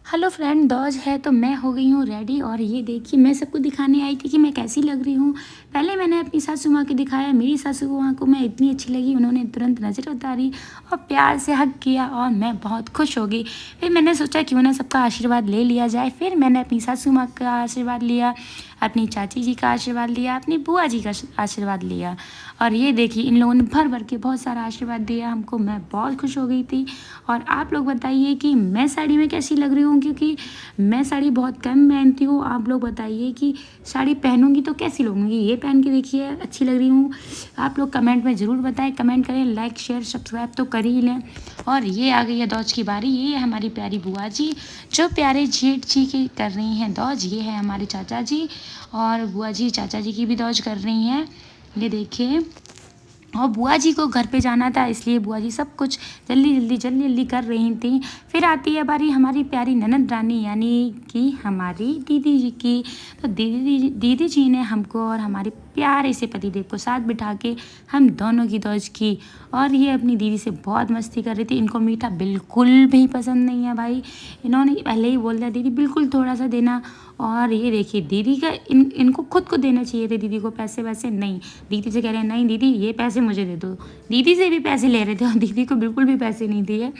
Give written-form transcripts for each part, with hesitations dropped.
Hello friend, दौज है तो मैं हो गई हूँ रेडी। और ये देखिए, मैं सबको दिखाने आई थी कि मैं कैसी लग रही हूँ। पहले मैंने अपनी सासू माँ को दिखाया, मेरी सासू माँ को मैं इतनी अच्छी लगी, उन्होंने तुरंत नज़र उतारी और प्यार से हग किया और मैं बहुत खुश हो गई। फिर मैंने सोचा क्यों ना सबका आशीर्वाद ले लिया जाए। फिर मैंने अपनी सासू माँ का आशीर्वाद लिया, अपनी चाची जी का आशीर्वाद लिया, अपनी बुआ जी का आशीर्वाद लिया। और ये देखिए, इन लोगों ने भर भर के बहुत सारा आशीर्वाद दिया हमको। मैं बहुत खुश हो गई थी। और आप लोग बताइए कि मैं साड़ी में कैसी लग रही हूँ, क्योंकि मैं साड़ी बहुत कम पहनती हूँ। आप लोग बताइए कि साड़ी पहनूंगी तो कैसी लगूंगी। ये पहन के देखिए अच्छी लग रही हूँ। आप लोग कमेंट में ज़रूर बताएं, कमेंट करें, लाइक शेयर सब्सक्राइब तो कर ही लें। और ये आ गई है दौज की बारी। ये है हमारी प्यारी बुआ जी जो प्यारे जेठ जी की कर रही हैं दौज। ये है हमारे चाचा जी, और बुआ जी चाचा जी की भी दौज कर रही हैं। ये देखिए, और बुआ जी को घर पे जाना था, इसलिए बुआ जी सब कुछ जल्दी जल्दी कर रही थी। फिर आती है बारी हमारी प्यारी ननद रानी यानी कि हमारी दीदी जी की। तो दीदी जी ने हमको और हमारे प्यारे से पतिदेव को साथ बिठा के हम दोनों की दौज की। और ये अपनी दीदी से बहुत मस्ती कर रही थी। इनको मीठा बिल्कुल भी पसंद नहीं है भाई। इन्होंने पहले ही बोल दिया दीदी बिल्कुल थोड़ा सा देना। और ये देखिए, दीदी का इनको खुद को देने चाहिए थे दीदी को पैसे वैसे नहीं। दीदी से कह रहे हैं नहीं दीदी ये पैसे मुझे दे दो। दीदी से भी पैसे ले रहे थे और दीदी को बिल्कुल भी पैसे नहीं दिए,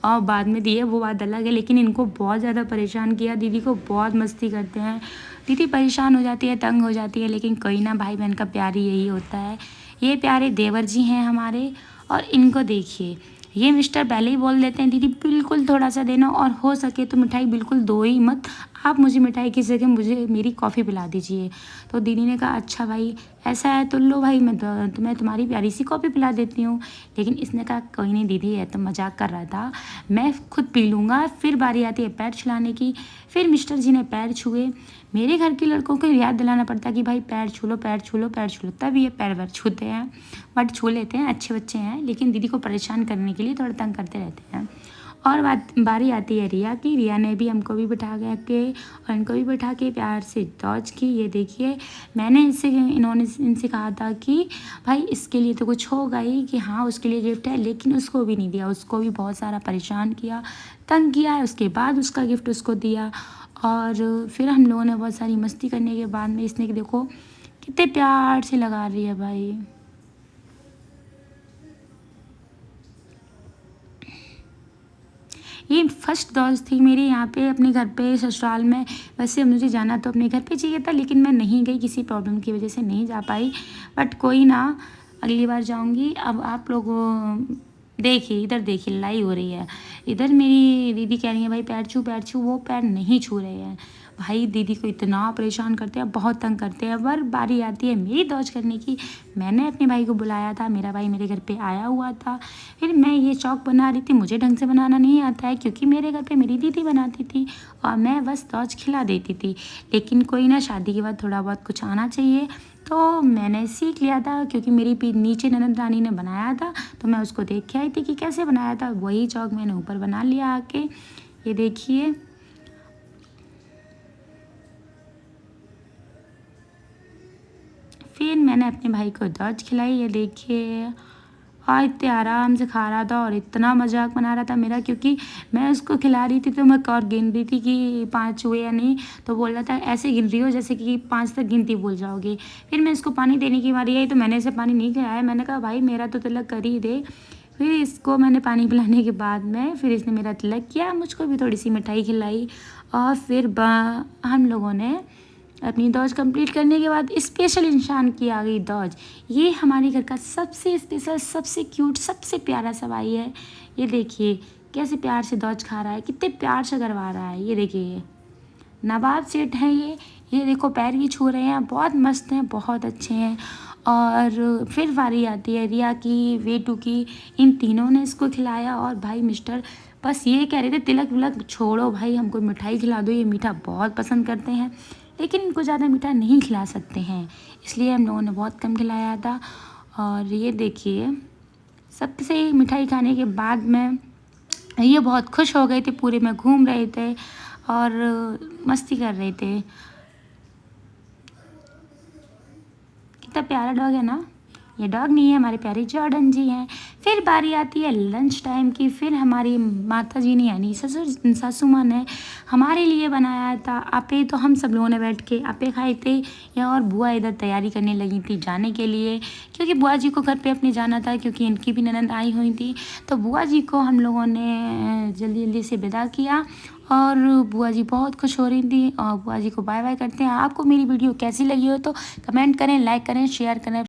और बाद में दिए वो बात अलग है। लेकिन इनको बहुत ज़्यादा परेशान किया, दीदी को बहुत मस्ती करते हैं। दीदी परेशान हो जाती है, तंग हो जाती है, लेकिन कोई ना, भाई बहन का प्यार ही यही होता है। ये प्यारे देवर जी हैं हमारे। और इनको देखिए, ये मिस्टर पहले ही बोल देते हैं दीदी बिल्कुल थोड़ा सा देना, और हो सके तो मिठाई बिल्कुल दो ही मत। आप मुझे मिठाई की जगह मुझे मेरी कॉफ़ी पिला दीजिए। तो दीदी ने कहा अच्छा भाई ऐसा है तो लो भाई, मैं तुम्हें तुम्हारी प्यारी सी कॉफ़ी पिला देती हूँ। लेकिन इसने कहा कोई नहीं दीदी, है तो मजाक कर रहा था, मैं खुद पी लूँगा। फिर बारी आती है पैर छुलाने की। फिर मिस्टर जी ने पैर छुए। मेरे घर के लड़कों को याद दिलाना पड़ता है कि भाई पैर छू लो पैर छू लो पैर छू लो, तब ये पैर वैर छूते हैं। बट छू लेते हैं, अच्छे बच्चे हैं, लेकिन दीदी को परेशान करने के लिए थोड़ा तंग करते रहते हैं। और बारी आती है रिया की। रिया ने भी हमको भी बिठा के और इनको भी बिठा के प्यार से दौज की। ये देखिए, इन्होंने इनसे कहा था कि भाई इसके लिए तो कुछ होगा ही, कि हाँ उसके लिए गिफ्ट है, लेकिन उसको भी नहीं दिया। उसको भी बहुत सारा परेशान किया, तंग किया। उसके बाद उसका गिफ्ट उसको दिया। और फिर हम लोगों ने बहुत सारी मस्ती करने के बाद में इसने देखो कितने प्यार से लगा रही है भाई। ये फर्स्ट दौज थी मेरी यहाँ पे अपने घर पे ससुराल में। वैसे मुझे जाना तो अपने घर पे चाहिए था, लेकिन मैं नहीं गई, किसी प्रॉब्लम की वजह से नहीं जा पाई। बट कोई ना, अगली बार जाऊँगी। अब आप लोग देखिए, इधर देखिए लड़ाई हो रही है। इधर मेरी दीदी कह रही है भाई पैर छू, वो पैर नहीं छू रहे हैं। भाई दीदी को इतना परेशान करते हैं, बहुत तंग करते हैं। पर बारी आती है मेरी दौज करने की। मैंने अपने भाई को बुलाया था, मेरा भाई मेरे घर पे आया हुआ था। फिर मैं ये चौक बना रही थी, मुझे ढंग से बनाना नहीं आता है, क्योंकि मेरे घर पे मेरी दीदी बनाती थी और मैं बस दौज खिला देती थी। लेकिन कोई ना, शादी के बाद थोड़ा बहुत कुछ आना चाहिए। तो मैंने सीख लिया था, क्योंकि मेरी नीचे ननद रानी ने बनाया था, तो मैं उसको देख के आई थी कि कैसे बनाया था। वही चौक मैंने ऊपर बना लिया आके। ये देखिए, फिर मैंने अपने भाई को दौज खिलाई। ये देखिए, और इतने आराम से खा रहा था और इतना मजाक बना रहा था मेरा, क्योंकि मैं उसको खिला रही थी तो मैं और गिन रही थी कि 5 हुए या नहीं। तो बोल रहा था ऐसे गिन रही हो जैसे कि 5 तक गिनती भूल जाओगी। फिर मैं इसको पानी देने की बारी आई तो मैंने इसे पानी नहीं खिलाया। मैंने कहा भाई मेरा तो तिलक कर ही दे। फिर इसको मैंने पानी पिलाने के बाद में फिर इसने मेरा तिलक किया, मुझको भी थोड़ी सी मिठाई खिलाई। और फिर हम लोगों ने अपनी दौज कंप्लीट करने के बाद स्पेशल इंसान की आ गई दौज। ये हमारे घर का सबसे स्पेशल, सबसे क्यूट, सबसे प्यारा सा भाई है। ये देखिए कैसे प्यार से दौज खा रहा है, कितने प्यार से करवा रहा है। ये देखिए, ये नवाब सेठ हैं ये देखो पैर भी छू रहे हैं, बहुत मस्त हैं, बहुत अच्छे हैं। और फिर बारी आती है रिया की, वेटू की। इन तीनों ने इसको खिलाया। और भाई मिस्टर बस ये कह रहे थे तिलक विलक छोड़ो भाई, हमको मिठाई खिला दो, ये मीठा बहुत पसंद करते हैं। लेकिन इनको ज़्यादा मीठा नहीं खिला सकते हैं, इसलिए हम लोगों ने बहुत कम खिलाया था। और ये देखिए, सबसे मिठाई खाने के बाद में ये बहुत खुश हो गए थे, पूरे में घूम रहे थे और मस्ती कर रहे थे। कितना प्यारा डॉग है ना। ये डॉग नहीं है, हमारे प्यारे जॉर्डन जी हैं। फिर बारी आती है लंच टाइम की। फिर हमारी माता जी ने यानी सासू माँ ने हमारे लिए बनाया था आपे। तो हम सब लोगों ने बैठ के आपे खाए थे। या और बुआ इधर तैयारी करने लगी थी जाने के लिए, क्योंकि बुआ जी को घर पे अपने जाना था, क्योंकि इनकी भी ननद आई हुई थी। तो बुआ जी को हम लोगों ने जल्दी जल्दी से विदा किया और बुआ जी बहुत खुश हो रही थी। और बुआ जी को बाय बाय करते हैं। आपको मेरी वीडियो कैसी लगी हो तो कमेंट करें, लाइक करें, शेयर करें।